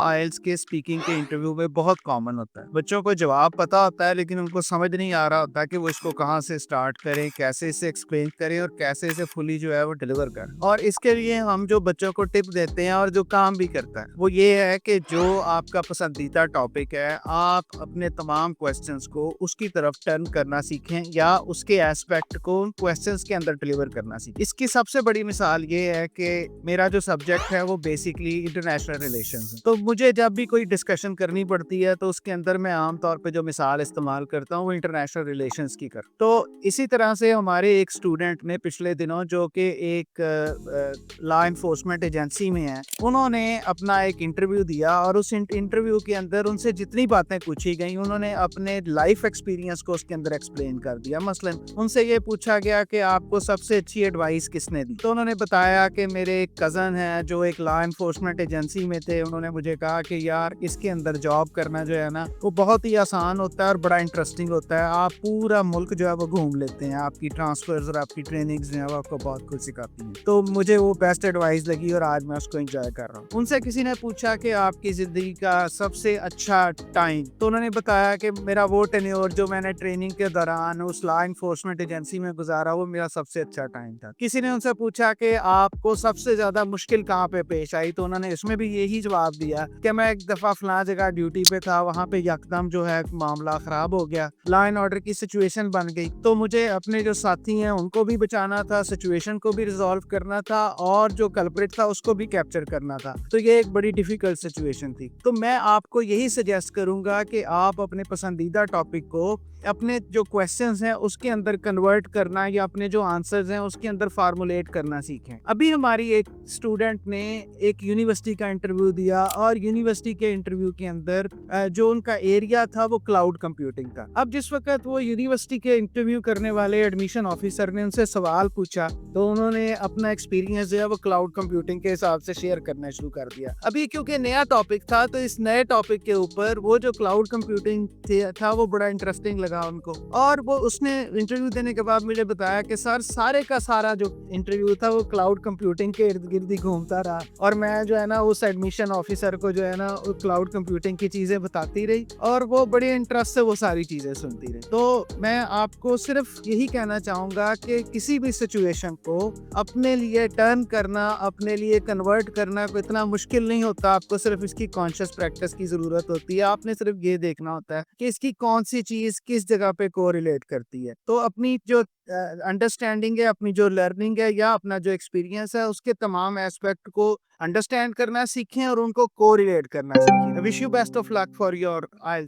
आइल्स के स्पीकिंग के इंटरव्यू में बहुत कॉमन होता है। बच्चों को जवाब पता होता है लेकिन उनको समझ नहीं आ रहा होता कि वो इसको कहाँ से स्टार्ट करें, कैसे इसे एक्सप्लेन करें और कैसे इसे फुली जो है वो डिलीवर करें। और इसके लिए हम जो बच्चों को टिप देते हैं और जो काम भी करता है वो ये है कि जो आपका पसंदीदा टॉपिक है, आप अपने तमाम क्वेश्चंस को उसकी तरफ टर्न करना सीखें या उसके एस्पेक्ट को उन क्वेश्चंस के अंदर डिलीवर करना सीखें। इसकी सबसे बड़ी मिसाल ये है कि मेरा जो सब्जेक्ट है वो बेसिकली इंटरनेशनल रिलेशंस है। तो मुझे जब भी कोई डिस्कशन करनी पड़ती है तो उसके अंदर मैं आमतौर पे जो मिसाल इस्तेमाल करता हूँ वो इंटरनेशनल रिलेशंस की कर। तो इसी तरह से हमारे एक स्टूडेंट ने पिछले दिनों जो कि एक लॉ इन्फोर्समेंट एजेंसी में है, उन्होंने अपना एक इंटरव्यू दिया और उस इंटरव्यू के अंदर उनसे जितनी बातें पूछी गई उन्होंने अपने लाइफ एक्सपीरियंस को उसके अंदर एक्सप्लेन कर दिया। मसलन उनसे ये पूछा गया कि आपको सबसे अच्छी एडवाइस किसने दी, तो उन्होंने बताया कि मेरे एक कज़न है जो एक लॉ इन्फोर्समेंट एजेंसी में थे। उन्होंने मुझे कहा कि यार इसके अंदर जॉब करना जो है ना वो बहुत ही आसान होता है और बड़ा इंटरेस्टिंग होता है। आप पूरा मुल्क जो है वो घूम लेते हैं, आपकी ट्रांसफर्स और आपकी ट्रेनिंग्स जो है वो आपको बहुत कुछ सिखाती हैं। तो मुझे वो बेस्ट एडवाइस लगी और आज मैं उसको एंजॉय कर रहा हूँ। उनसे किसी ने पूछा कि आपकी जिंदगी का सबसे अच्छा टाइम, तो उन्होंने बताया कि मेरा वो टेन्योर जो मैंने ट्रेनिंग के दौरान उस लॉ इन्फोर्समेंट एजेंसी में गुजारा वो मेरा सबसे अच्छा टाइम था। किसी ने उनसे पूछा कि आपको सबसे ज्यादा मुश्किल कहाँ पे पेश आई, तो उन्होंने इसमें भी यही जवाब दिया कि मैं एक दफा फलां जगह ड्यूटी पे था, वहाँ पे यकदम जो है मामला खराब हो गया, लॉ एंड ऑर्डर की सिचुएशन बन गई, तो मुझे अपने जो साथी हैं उनको भी बचाना था, सिचुएशन को भी रिजॉल्व करना था और जो कल्प्रिट था उसको भी कैप्चर करना था। तो ये एक बड़ी डिफिकल्ट सिचुएशन थी। तो मैं आपको यही सजेस्ट करूंगा कि आप अपने पसंदीदा टॉपिक को अपने जो क्वेश्चंस हैं उसके अंदर कन्वर्ट करना या अपने जो आंसर्स हैं उसके अंदर फार्मूलेट करना सीखें। अभी हमारी एक स्टूडेंट ने एक यूनिवर्सिटी का इंटरव्यू दिया और यूनिवर्सिटी के इंटरव्यू के अंदर जो उनका एरिया था वो क्लाउड कंप्यूटिंग था। अब जिस वक्त वो यूनिवर्सिटी के इंटरव्यू करने वाले एडमिशन ऑफिसर ने उनसे सवाल पूछा तो उन्होंने अपना एक्सपीरियंस जो है वो क्लाउड कंप्यूटिंग के हिसाब से शेयर करना शुरू कर दिया। अभी क्योंकि नया टॉपिक था तो इस नए टॉपिक के ऊपर वो जो क्लाउड कंप्यूटिंग था वो बड़ा इंटरेस्टिंग लगा उनको, और वो उसने इंटरव्यू देने के बाद मुझे बताया कि सर सारे का सारा जो इंटरव्यू था वो क्लाउड कंप्यूटिंग के इर्द गिर्द ही घूमता रहा और मैं जो है ना उस एडमिशन ऑफिसर को जो है ना क्लाउड कंप्यूटिंग की चीजें बताती रही और वो बड़े इंटरेस्ट से वो सारी चीजें सुनती रही। तो मैं आपको सिर्फ यही कहना चाहूंगा कि किसी भी सिचुएशन को अपने लिए टर्न करना, अपने लिए कन्वर्ट करना कोई इतना मुश्किल नहीं होता। आपको सिर्फ इसकी कॉन्शियस प्रैक्टिस की जरूरत होती है। आपने सिर्फ ये देखना होता है कि इसकी कौन सी चीज किस जगह पे कोरिलेट करती है। तो अपनी जो अंडरस्टैंडिंग है, अपनी जो लर्निंग है या अपना जो एक्सपीरियंस है उसके तमाम एस्पेक्ट को अंडरस्टैंड करना सीखें और उनको कोरिलेट करना सीखें। Wish you best of luck for your IELTS.